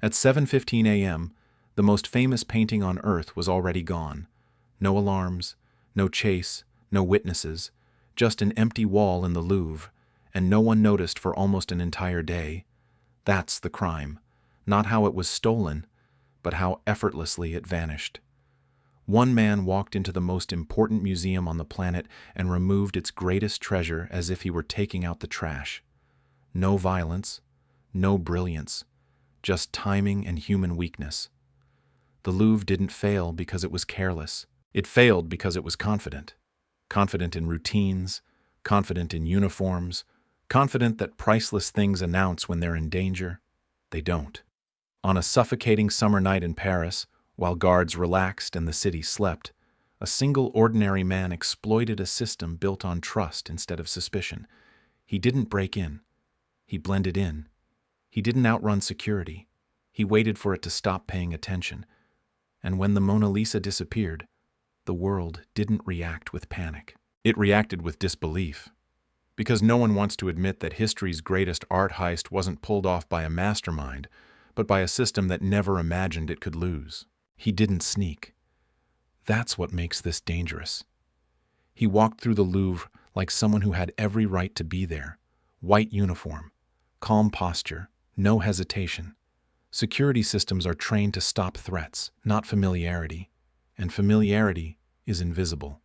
At 7:15 a.m., the most famous painting on Earth was already gone. No alarms, no chase, no witnesses, just an empty wall in the Louvre, and no one noticed for almost an entire day. That's the crime. Not how it was stolen, but how effortlessly it vanished. One man walked into the most important museum on the planet and removed its greatest treasure as if he were taking out the trash. No violence, no brilliance, just timing and human weakness. The Louvre didn't fail because it was careless. It failed because it was confident. Confident in routines, confident in uniforms, confident that priceless things announce when they're in danger. They don't. On a suffocating summer night in Paris, while guards relaxed and the city slept, a single ordinary man exploited a system built on trust instead of suspicion. He didn't break in. He blended in. He didn't outrun security. He waited for it to stop paying attention. And when the Mona Lisa disappeared, the world didn't react with panic. It reacted with disbelief. Because no one wants to admit that history's greatest art heist wasn't pulled off by a mastermind, but by a system that never imagined it could lose. He didn't sneak. That's what makes this dangerous. He walked through the Louvre like someone who had every right to be there. White uniform, calm posture, no hesitation. Security systems are trained to stop threats, not familiarity. And familiarity is invisible.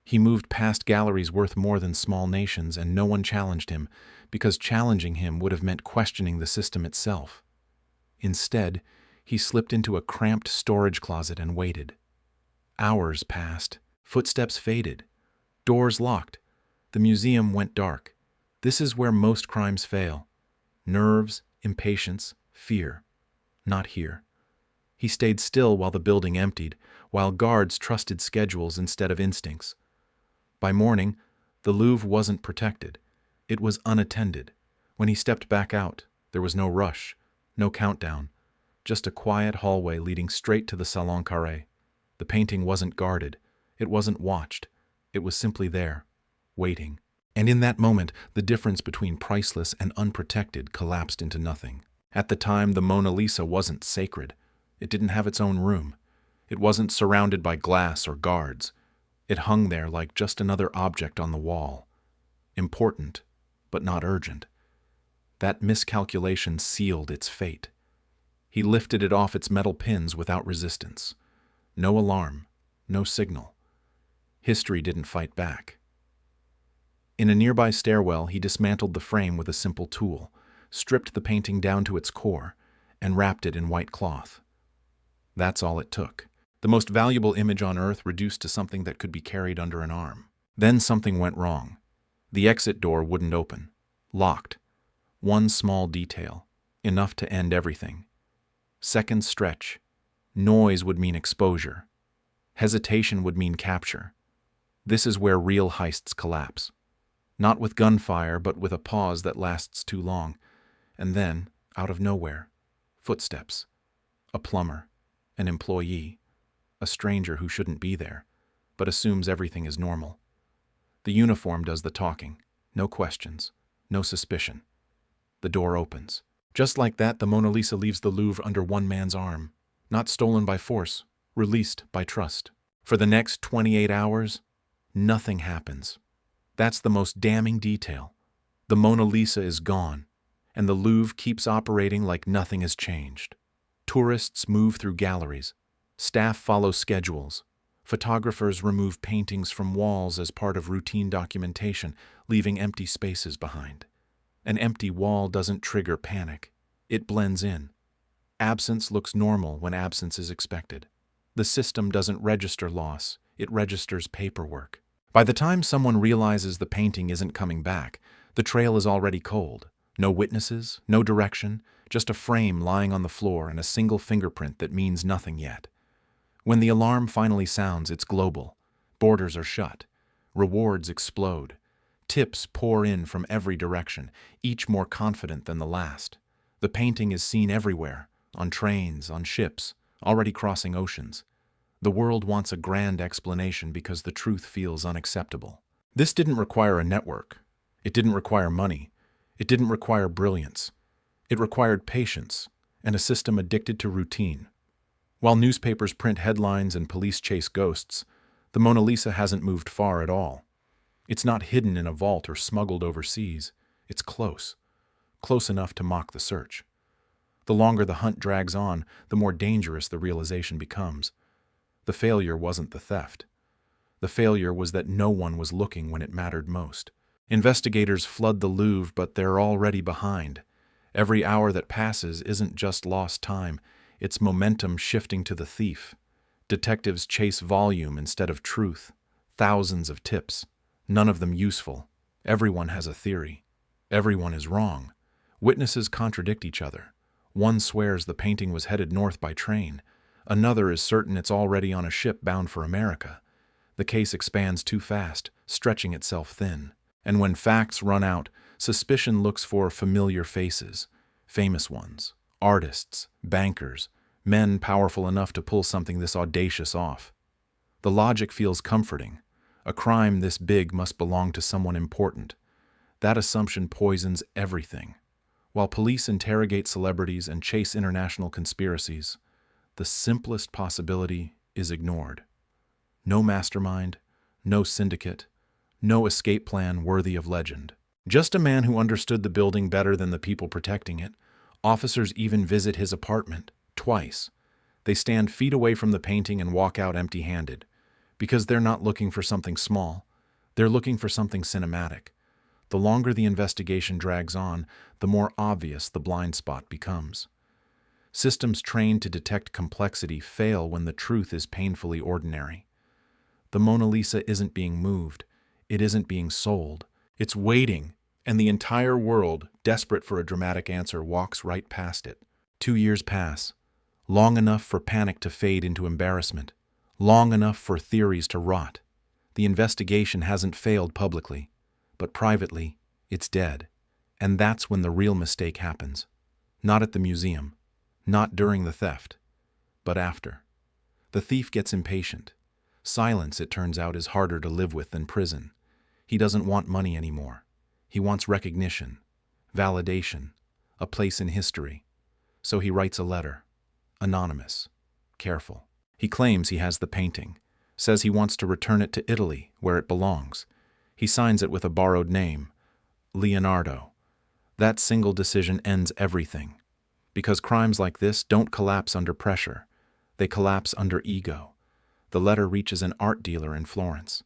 He moved past galleries worth more than small nations, and no one challenged him, because challenging him would have meant questioning the system itself. Instead, he slipped into a cramped storage closet and waited. Hours passed. Footsteps faded. Doors locked. The museum went dark. This is where most crimes fail. Nerves, impatience, fear. Not here. He stayed still while the building emptied, while guards trusted schedules instead of instincts. By morning, the Louvre wasn't protected. It was unattended. When he stepped back out, there was no rush, no countdown, just a quiet hallway leading straight to the Salon Carré. The painting wasn't guarded. It wasn't watched. It was simply there, waiting. And in that moment, the difference between priceless and unprotected collapsed into nothing. At the time, the Mona Lisa wasn't sacred. It didn't have its own room. It wasn't surrounded by glass or guards. It hung there like just another object on the wall. Important, but not urgent. That miscalculation sealed its fate. He lifted it off its metal pins without resistance. No alarm, no signal. History didn't fight back. In a nearby stairwell, he dismantled the frame with a simple tool, stripped the painting down to its core, and wrapped it in white cloth. That's all it took. The most valuable image on Earth reduced to something that could be carried under an arm. Then something went wrong. The exit door wouldn't open. Locked. One small detail. Enough to end everything. Second stretch. Noise would mean exposure. Hesitation would mean capture. This is where real heists collapse. Not with gunfire, but with a pause that lasts too long. And then, out of nowhere, footsteps. A plumber. An employee. A stranger who shouldn't be there, but assumes everything is normal. The uniform does the talking. No questions. No suspicion. The door opens. Just like that, the Mona Lisa leaves the Louvre under one man's arm. Not stolen by force, released by trust. For the next 28 hours, nothing happens. That's the most damning detail. The Mona Lisa is gone, and the Louvre keeps operating like nothing has changed. Tourists move through galleries. Staff follow schedules. Photographers remove paintings from walls as part of routine documentation, leaving empty spaces behind. An empty wall doesn't trigger panic. It blends in. Absence looks normal when absence is expected. The system doesn't register loss. It registers paperwork. By the time someone realizes the painting isn't coming back, the trail is already cold. No witnesses, no direction, just a frame lying on the floor and a single fingerprint that means nothing yet. When the alarm finally sounds, it's global. Borders are shut. Rewards explode. Tips pour in from every direction, each more confident than the last. The painting is seen everywhere, on trains, on ships, already crossing oceans. The world wants a grand explanation because the truth feels unacceptable. This didn't require a network. It didn't require money. It didn't require brilliance. It required patience and a system addicted to routine. While newspapers print headlines and police chase ghosts, the Mona Lisa hasn't moved far at all. It's not hidden in a vault or smuggled overseas. It's close enough to mock the search. The longer the hunt drags on, the more dangerous the realization becomes. The failure wasn't the theft. The failure was that no one was looking when it mattered most. Investigators flood the Louvre, but they're already behind. Every hour that passes isn't just lost time, it's momentum shifting to the thief. Detectives chase volume instead of truth. Thousands of tips, none of them useful. Everyone has a theory. Everyone is wrong. Witnesses contradict each other. One swears the painting was headed north by train. Another is certain it's already on a ship bound for America. The case expands too fast, stretching itself thin. And when facts run out, suspicion looks for familiar faces, famous ones, artists, bankers, men powerful enough to pull something this audacious off. The logic feels comforting. A crime this big must belong to someone important. That assumption poisons everything. While police interrogate celebrities and chase international conspiracies, the simplest possibility is ignored. No mastermind, no syndicate, no escape plan worthy of legend. Just a man who understood the building better than the people protecting it. Officers even visit his apartment, twice. They stand feet away from the painting and walk out empty-handed. Because they're not looking for something small, they're looking for something cinematic. The longer the investigation drags on, the more obvious the blind spot becomes. Systems trained to detect complexity fail when the truth is painfully ordinary. The Mona Lisa isn't being moved. It isn't being sold. It's waiting, and the entire world, desperate for a dramatic answer, walks right past it. 2 years pass, long enough for panic to fade into embarrassment, long enough for theories to rot. The investigation hasn't failed publicly, but privately, it's dead. And that's when the real mistake happens. Not at the museum, not during the theft, but after. The thief gets impatient. Silence, it turns out, is harder to live with than prison. He doesn't want money anymore. He wants recognition, validation, a place in history. So he writes a letter, anonymous, careful. He claims he has the painting, says he wants to return it to Italy, where it belongs. He signs it with a borrowed name, Leonardo. That single decision ends everything. Because crimes like this don't collapse under pressure. They collapse under ego. The letter reaches an art dealer in Florence.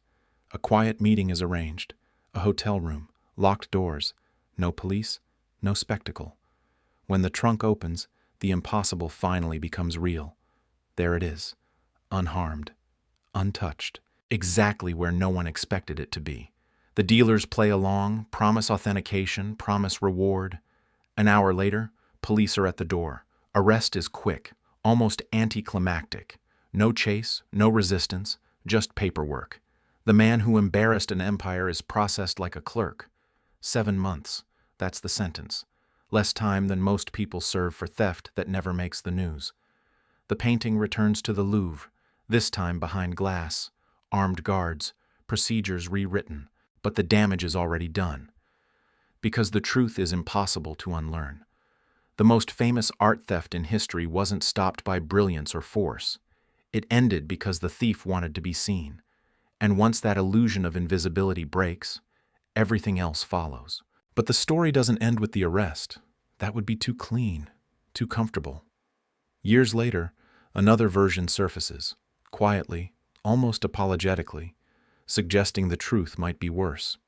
A quiet meeting is arranged. A hotel room, locked doors, no police, no spectacle. When the trunk opens, the impossible finally becomes real. There it is, unharmed, untouched, exactly where no one expected it to be. The dealers play along, promise authentication, promise reward. An hour later, police are at the door. Arrest is quick, almost anticlimactic. No chase, no resistance, just paperwork. The man who embarrassed an empire is processed like a clerk. 7 months, that's the sentence. Less time than most people serve for theft that never makes the news. The painting returns to the Louvre, this time behind glass, armed guards, procedures rewritten, but the damage is already done. Because the truth is impossible to unlearn. The most famous art theft in history wasn't stopped by brilliance or force. It ended because the thief wanted to be seen. And once that illusion of invisibility breaks, everything else follows. But the story doesn't end with the arrest. That would be too clean, too comfortable. Years later, another version surfaces, quietly, almost apologetically, suggesting the truth might be worse.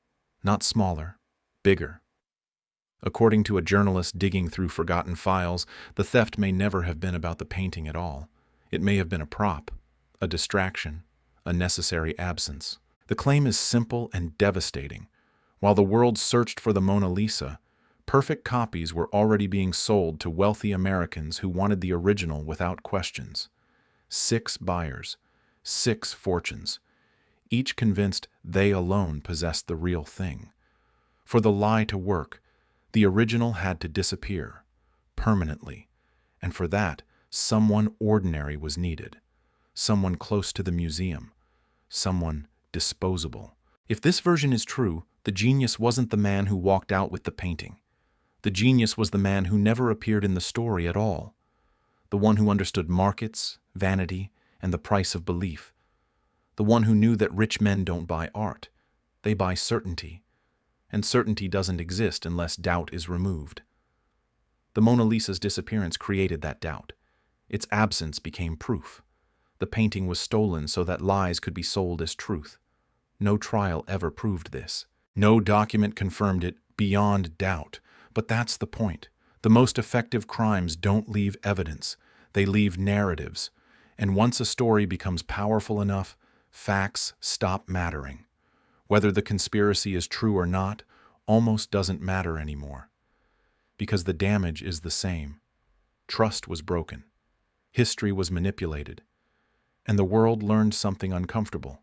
Not smaller, bigger. According to a journalist digging through forgotten files, the theft may never have been about the painting at all. It may have been a prop, a distraction, a necessary absence. The claim is simple and devastating. While the world searched for the Mona Lisa, perfect copies were already being sold to wealthy Americans who wanted the original without questions. 6 buyers, 6 fortunes, each convinced they alone possessed the real thing. For the lie to work, the original had to disappear, permanently, and for that, someone ordinary was needed, someone close to the museum, someone disposable. If this version is true, the genius wasn't the man who walked out with the painting. The genius was the man who never appeared in the story at all. the one who understood markets, vanity, and the price of belief, the one who knew that rich men don't buy art, they buy certainty, and certainty doesn't exist unless doubt is removed. The Mona Lisa's disappearance created that doubt. Its absence became proof. The painting was stolen so that lies could be sold as truth. No trial ever proved this. No document confirmed it beyond doubt. But that's the point. The most effective crimes don't leave evidence. They leave narratives. And once a story becomes powerful enough, facts stop mattering. Whether the conspiracy is true or not almost doesn't matter anymore. Because the damage is the same. Trust was broken. History was manipulated. And the world learned something uncomfortable.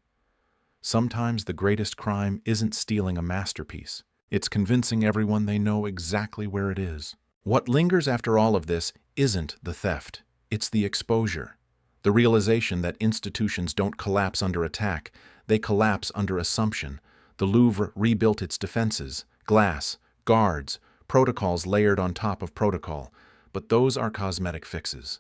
Sometimes the greatest crime isn't stealing a masterpiece. It's convincing everyone they know exactly where it is. What lingers after all of this isn't the theft. It's the exposure. The realization that institutions don't collapse under attack. They collapse under assumption. The Louvre rebuilt its defenses, glass, guards, protocols layered on top of protocol. But those are cosmetic fixes.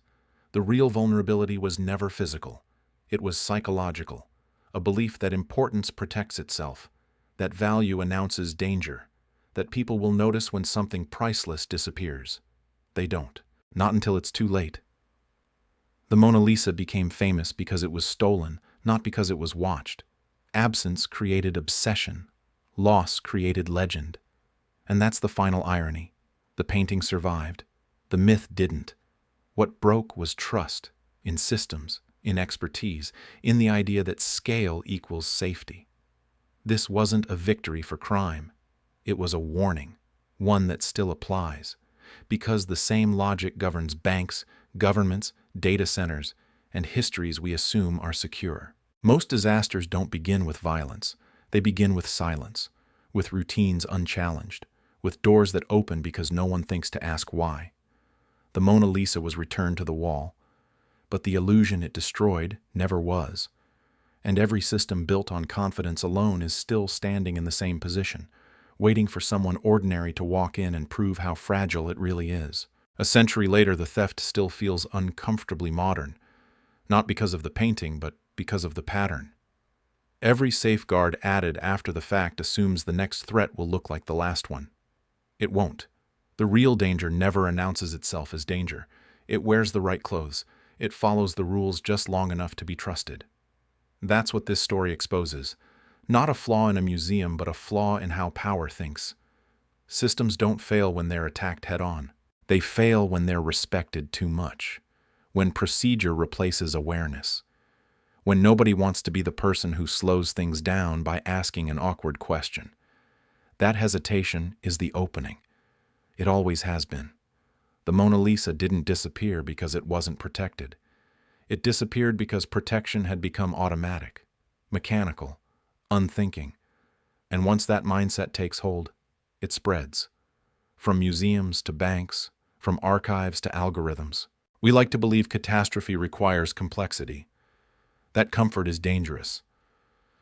The real vulnerability was never physical. It was psychological. A belief that importance protects itself, that value announces danger, that people will notice when something priceless disappears. They don't. Not until it's too late. The Mona Lisa became famous because it was stolen, not because it was watched. Absence created obsession. Loss created legend. And that's the final irony. The painting survived. The myth didn't. What broke was trust in systems, in expertise, in the idea that scale equals safety. This wasn't a victory for crime. It was a warning, one that still applies, because the same logic governs banks, governments, data centers, and histories we assume are secure. Most disasters don't begin with violence. They begin with silence, with routines unchallenged, with doors that open because no one thinks to ask why. The Mona Lisa was returned to the wall, but the illusion it destroyed never was. And every system built on confidence alone is still standing in the same position, waiting for someone ordinary to walk in and prove how fragile it really is. A century later, the theft still feels uncomfortably modern, not because of the painting, but because of the pattern. Every safeguard added after the fact assumes the next threat will look like the last one. It won't. The real danger never announces itself as danger. It wears the right clothes. It follows the rules just long enough to be trusted. That's what this story exposes. Not a flaw in a museum, but a flaw in how power thinks. Systems don't fail when they're attacked head-on. They fail when they're respected too much. When procedure replaces awareness. When nobody wants to be the person who slows things down by asking an awkward question. That hesitation is the opening. It always has been. The Mona Lisa didn't disappear because it wasn't protected. It disappeared because protection had become automatic, mechanical, unthinking. And once that mindset takes hold, it spreads. From museums to banks, from archives to algorithms. We like to believe catastrophe requires complexity. That comfort is dangerous.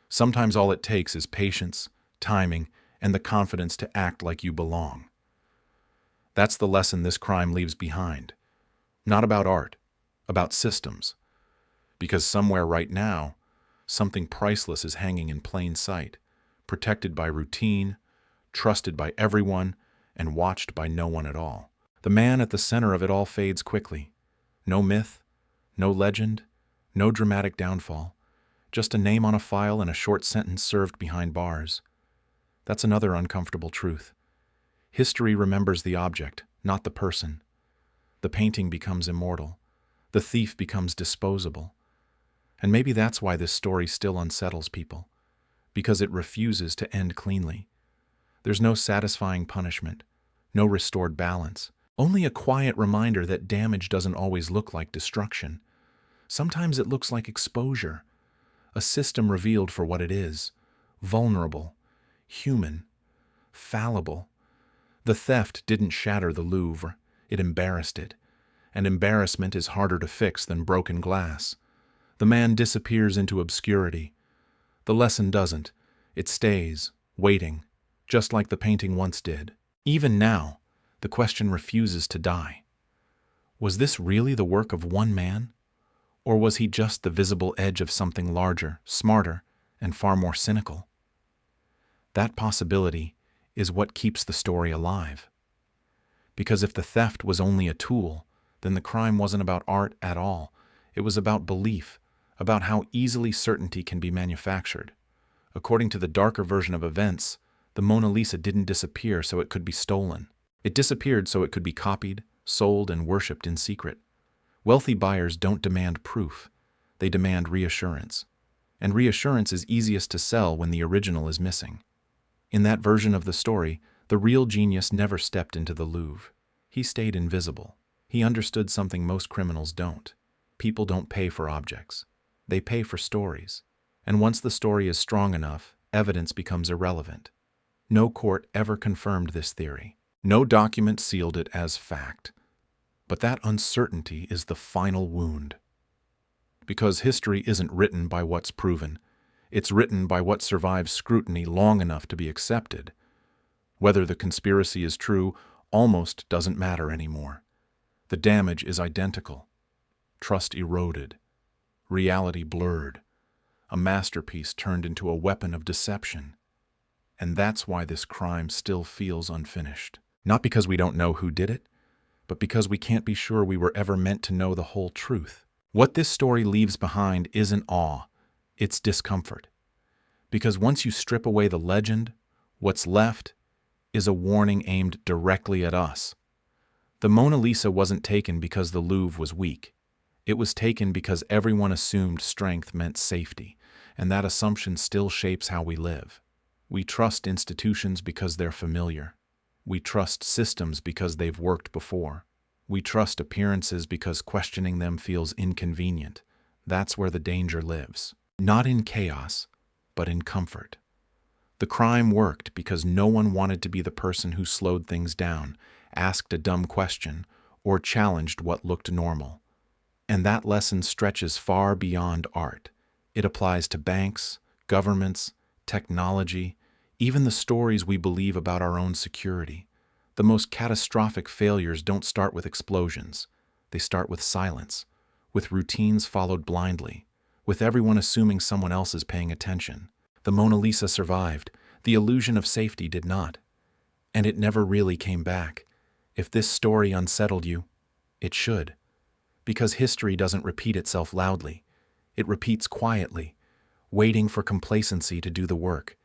Sometimes all it takes is patience, timing, and the confidence to act like you belong. That's the lesson this crime leaves behind. Not about art, about systems. Because somewhere right now, something priceless is hanging in plain sight, protected by routine, trusted by everyone, and watched by no one at all. The man at the center of it all fades quickly. No myth, no legend, no dramatic downfall. Just a name on a file and a short sentence served behind bars. That's another uncomfortable truth. History remembers the object, not the person. The painting becomes immortal. The thief becomes disposable. And maybe that's why this story still unsettles people. Because it refuses to end cleanly. There's no satisfying punishment, no restored balance. Only a quiet reminder that damage doesn't always look like destruction. Sometimes it looks like exposure. A system revealed for what it is. Vulnerable. Human. Fallible. The theft didn't shatter the Louvre. It embarrassed it. And embarrassment is harder to fix than broken glass. The man disappears into obscurity. The lesson doesn't. It stays, waiting, just like the painting once did. Even now, the question refuses to die. Was this really the work of one man? Or was he just the visible edge of something larger, smarter, and far more cynical? That possibility is what keeps the story alive. Because if the theft was only a tool, then the crime wasn't about art at all. It was about belief, about how easily certainty can be manufactured. According to the darker version of events, the Mona Lisa didn't disappear so it could be stolen. It disappeared so it could be copied, sold, and worshipped in secret. Wealthy buyers don't demand proof. They demand reassurance. And reassurance is easiest to sell when the original is missing. In that version of the story, the real genius never stepped into the Louvre. He stayed invisible. He understood something most criminals don't. People don't pay for objects. They pay for stories. And once the story is strong enough, evidence becomes irrelevant. No court ever confirmed this theory. No document sealed it as fact. But that uncertainty is the final wound. Because history isn't written by what's proven. It's written by what survives scrutiny long enough to be accepted. Whether the conspiracy is true almost doesn't matter anymore. The damage is identical. Trust eroded. Reality blurred. A masterpiece turned into a weapon of deception. And that's why this crime still feels unfinished. Not because we don't know who did it, but because we can't be sure we were ever meant to know the whole truth. What this story leaves behind isn't awe, it's discomfort. Because once you strip away the legend, what's left is a warning aimed directly at us. The Mona Lisa wasn't taken because the Louvre was weak. It was taken because everyone assumed strength meant safety, and that assumption still shapes how we live. We trust institutions because they're familiar. We trust systems because they've worked before. We trust appearances because questioning them feels inconvenient. That's where the danger lives. Not in chaos, but in comfort. The crime worked because no one wanted to be the person who slowed things down, asked a dumb question, or challenged what looked normal. And that lesson stretches far beyond art. It applies to banks, governments, technology, even the stories we believe about our own security. The most catastrophic failures don't start with explosions. They start with silence, with routines followed blindly, with everyone assuming someone else is paying attention. The Mona Lisa survived. The illusion of safety did not. And it never really came back. If this story unsettled you, it should. Because history doesn't repeat itself loudly. It repeats quietly, waiting for complacency to do the work.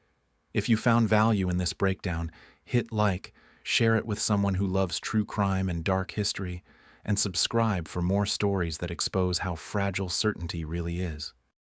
If you found value in this breakdown, hit like, share it with someone who loves true crime and dark history, and subscribe for more stories that expose how fragile certainty really is.